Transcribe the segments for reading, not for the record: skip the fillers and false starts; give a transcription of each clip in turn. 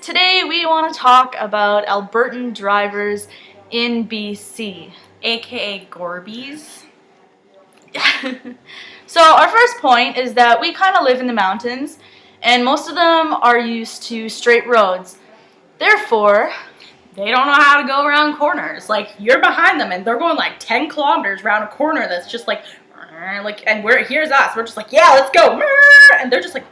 Today we want to talk about Albertan drivers in BC. AKA Gourbies. So our first point is that we kind of live in the mountains, and most of them are used to straight roads. Therefore, They don't know how to go around corners. Like, you're behind them and they're going like 10 kilometers around a corner that's just like, and here's us. We're just like, yeah, let's go. And they're just like,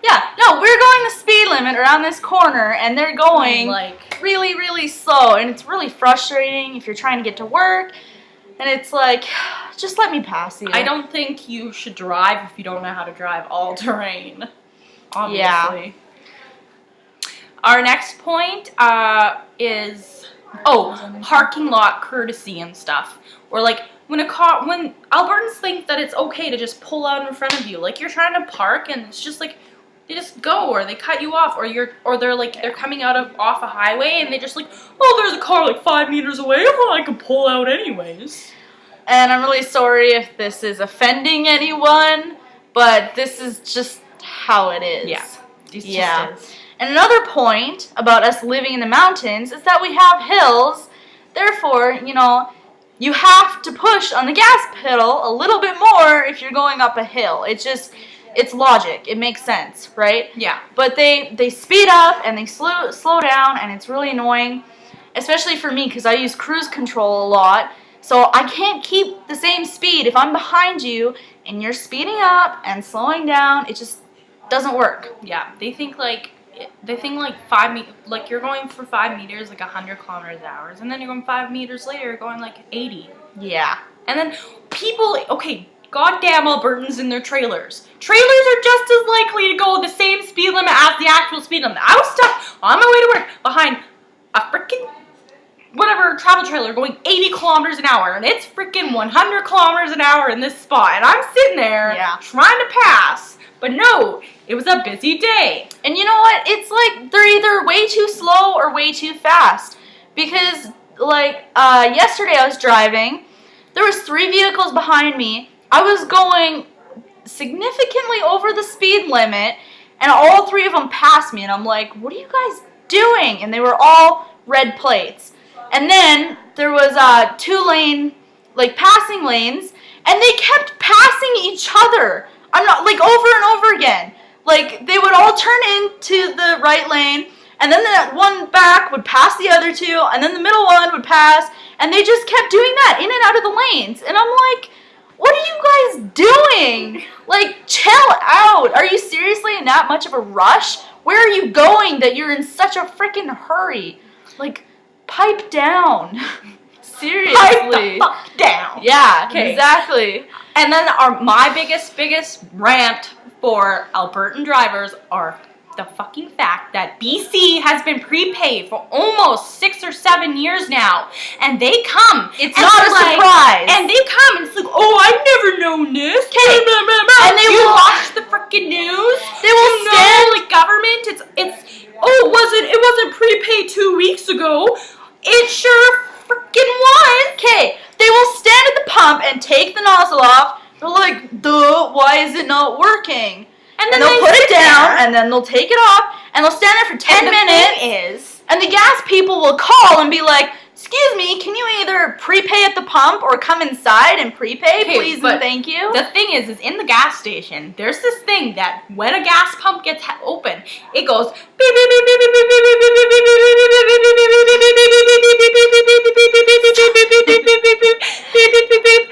yeah, no, we're going the speed limit around this corner, and they're going like really, really slow, and it's really frustrating if you're trying to get to work, and it's like, just let me pass you. I don't think you should drive if you don't know how to drive all terrain, obviously. Yeah. Our next point is parking lot courtesy and stuff. Or like when Albertans think that it's okay to just pull out in front of you, like you're trying to park and it's just like they just go, or they cut you off, or they're coming off a highway and they just like, oh, there's a car like 5 meters away, I can pull out anyways. And I'm really sorry if this is offending anyone, but this is just how it is. Yeah. It just is. And another point about us living in the mountains is that we have hills. Therefore, you have to push on the gas pedal a little bit more if you're going up a hill. It's logic. It makes sense, right? Yeah. But they speed up and they slow down, and it's really annoying, especially for me because I use cruise control a lot. So I can't keep the same speed if I'm behind you and you're speeding up and slowing down. It just doesn't work. Yeah. They think like 5 meters, like you're going for 5 meters, like 100 kilometers an hour, and then you're going 5 meters later, going like 80. Yeah. And then goddamn Albertans in their trailers. Trailers are just as likely to go the same speed limit as the actual speed limit. I was stuck on my way to work behind a freaking travel trailer going 80 kilometers an hour, and it's freaking 100 kilometers an hour in this spot, and I'm sitting there trying to pass. But no, it was a busy day. And you know what? It's like they're either way too slow or way too fast. Because, yesterday I was driving. There was 3 vehicles behind me. I was going significantly over the speed limit, and all 3 of them passed me. And I'm like, what are you guys doing? And they were all red plates. And then there was 2-lane, passing lanes, and they kept passing each other. I'm not, over and over again. They would all turn into the right lane, and then that one back would pass the other 2, and then the middle one would pass, and they just kept doing that in and out of the lanes. And I'm like, what are you guys doing? Chill out. Are you seriously in that much of a rush? Where are you going that you're in such a freaking hurry? Pipe down. Seriously. Pipe the fuck down. Yeah, exactly. And then my biggest rant for Albertan drivers are the fucking fact that BC has been prepaid for almost 6 or 7 years now, and they come. It's not a surprise. And they come and it's like, oh, I've never known this. Okay. And they will watch the freaking news. They will stand government. It wasn't prepaid 2 weeks ago. It sure freaking was. Okay, they will stand at the pump and take the nozzle off. They're like, duh, why is it not working? And then they'll put it down, and then they'll take it off, and they'll stand there for 10 minutes. And the gas people will call and be like, excuse me, can you either prepay at the pump or come inside and prepay, please and thank you? The thing is in the gas station, there's this thing that when a gas pump gets open, it goes beep, beep, beep, beep, beep, beep, beep, beep, beep, beep, beep,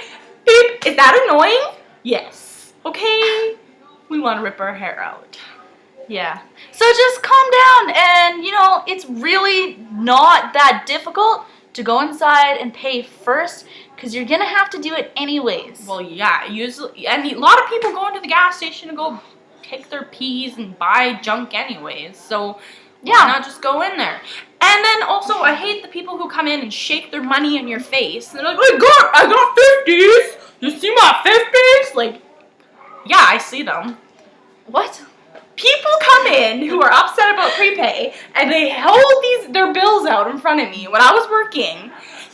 beep. Is that annoying? Yes. Okay. We want to rip our hair out. Yeah. So just calm down, and it's really not that difficult to go inside and pay first, because you're gonna have to do it anyways. Well, yeah, usually, and a lot of people go into the gas station to go take their peas and buy junk anyways, so why not just go in there? And then also, I hate the people who come in and shake their money in your face, and they're like, I got 50s! You see my 50s? Yeah, I see them. What? People come in who are upset about prepay, and they hold their bills out in front of me when I was working,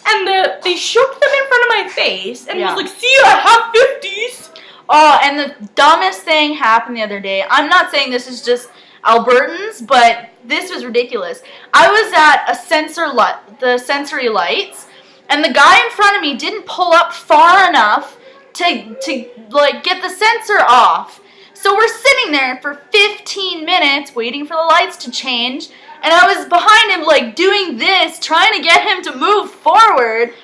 and they shook them in front of my face, and was like, see, I have 50s. Oh, and the dumbest thing happened the other day. I'm not saying this is just Albertans, but this was ridiculous. I was at the sensory lights, and the guy in front of me didn't pull up far enough to like get the sensor off. So we're sitting there for 15 minutes waiting for the lights to change, and I was behind him like doing this, trying to get him to move forward.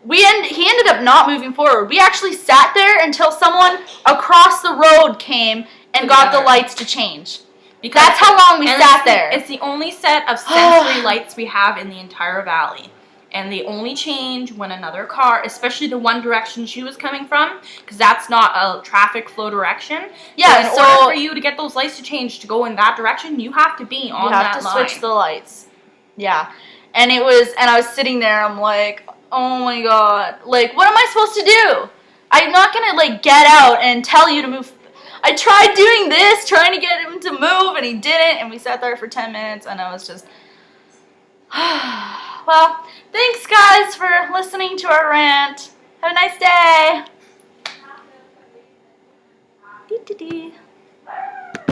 He ended up not moving forward. We actually sat there until someone across the road came and got the lights to change. Because that's how long we sat there. It's the only set of sensory lights we have in the entire valley. And they only change when another car, especially the one direction she was coming from, because that's not a traffic flow direction. Yeah, so in order for you to get those lights to change to go in that direction, you have to be on that line. You have to switch the lights. Yeah. And I was sitting there, I'm like, oh my god. Like, what am I supposed to do? I'm not going to, like, get out and tell you to move. I tried doing this, trying to get him to move, and he didn't, and we sat there for 10 minutes, and I was just... Well, thanks, guys, for listening to our rant. Have a nice day. Dee-dee-dee.